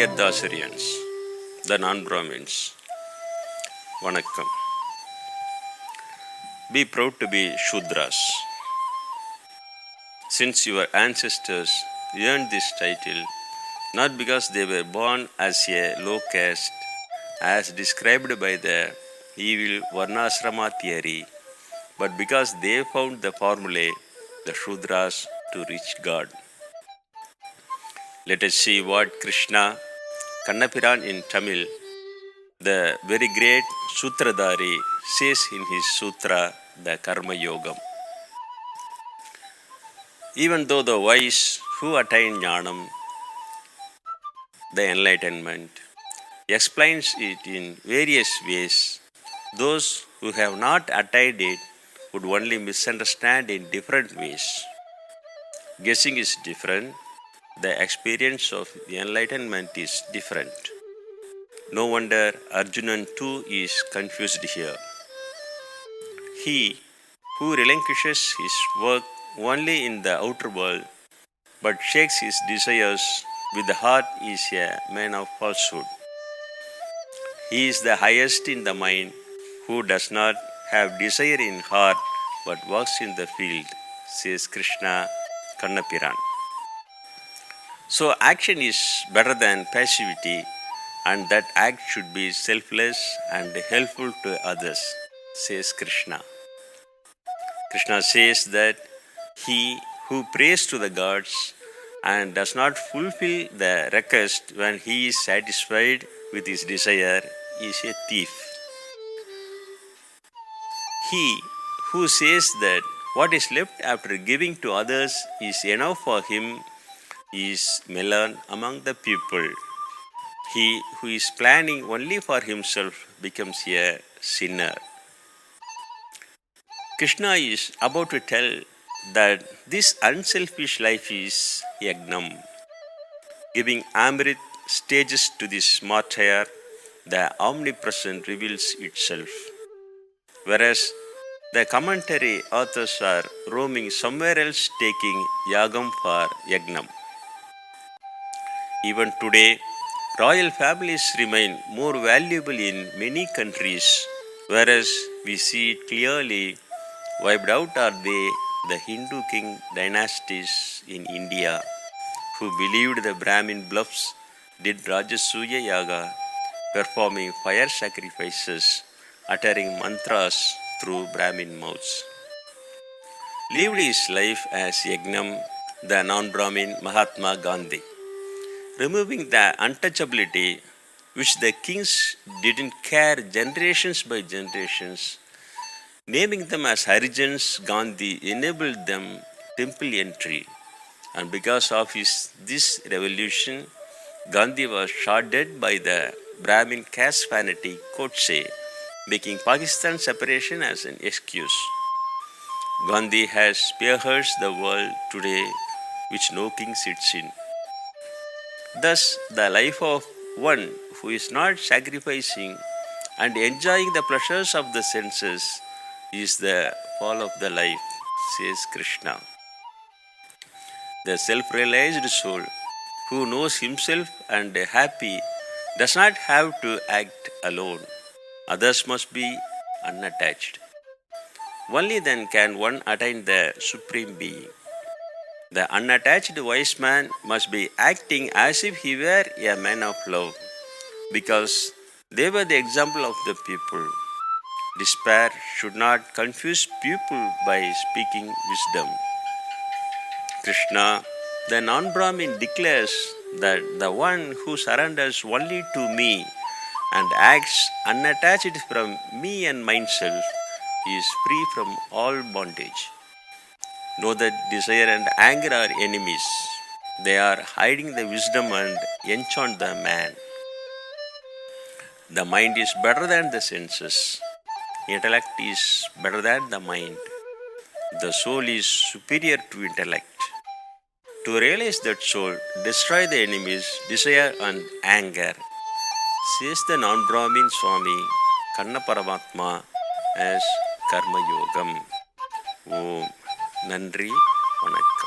dear Dasarians, the non-Brahmins, Vanakkam. Be proud to be Shudras. Since your ancestors earned this title, not because they were born as a low caste, as described by the evil Varnasrama theory, but because they found the formulae, the Shudras, to reach God. Let us see what Krishna Kannapiran in Tamil, the very great Sutradhari, says in his sutra, the Karma Yogam. Even though the wise who attain Jnanam, the enlightenment, explains it in various ways, those who have not attained it would only misunderstand in different ways. Guessing is different, the experience of the enlightenment is different. No wonder Arjunan too is confused here. He who relinquishes his work only in the outer world but shakes his desires with the heart is a man of falsehood. He is the highest in the mind who does not have desire in heart but walks in the field, says Krishna Kannapiran. So action is better than passivity, and that act should be selfless and helpful to others, says Krishna. Krishna says that he who prays to the gods and does not fulfill the request when he is satisfied with his desire is a thief. He who says that what is left after giving to others is enough for him is Melan among the people. He who is planning only for himself becomes a sinner. Krishna is about to tell that this unselfish life is Yagnam. Giving Amrit stages to this martyr, the omnipresent reveals itself. Whereas the commentary authors are roaming somewhere else taking Yagam for Yagnam. Even today, royal families remain more valuable in many countries, whereas we see clearly wiped out are the Hindu king dynasties in India who believed the Brahmin bluffs did Rajasuya Yaga, performing fire sacrifices, uttering mantras through Brahmin mouths. Lived his life as Yagnam, the non-Brahmin Mahatma Gandhi, removing the untouchability which the kings didn't care generations by generations. Naming them as Harijans, Gandhi enabled them temple entry, and because of this revolution, Gandhi was shot dead by the Brahmin caste fanatic Godse, making Pakistan separation as an excuse. Gandhi has spearheads the world today which no king sits in. Thus, the life of one who is not sacrificing and enjoying the pleasures of the senses is the fall of the life, says Krishna. The self-realized soul who knows himself and happy does not have to act alone. Others must be unattached. Only then can one attain the Supreme Being. The unattached wise man must be acting as if he were a man of love, because they were the example of the people. Despair should not confuse people by speaking wisdom. Krishna, the non-Brahmin, declares that the one who surrenders only to me and acts unattached from me and myself is free from all bondage. Know that desire and anger are enemies. They are hiding the wisdom and enchant the man. The mind is better than the senses. Intellect is better than the mind. The soul is superior to intellect. To realize that soul, destroy the enemies, desire and anger, says the non-Brahmin Swami Kanna Paramatma as Karma Yogam. Om Nandri Vanakkam.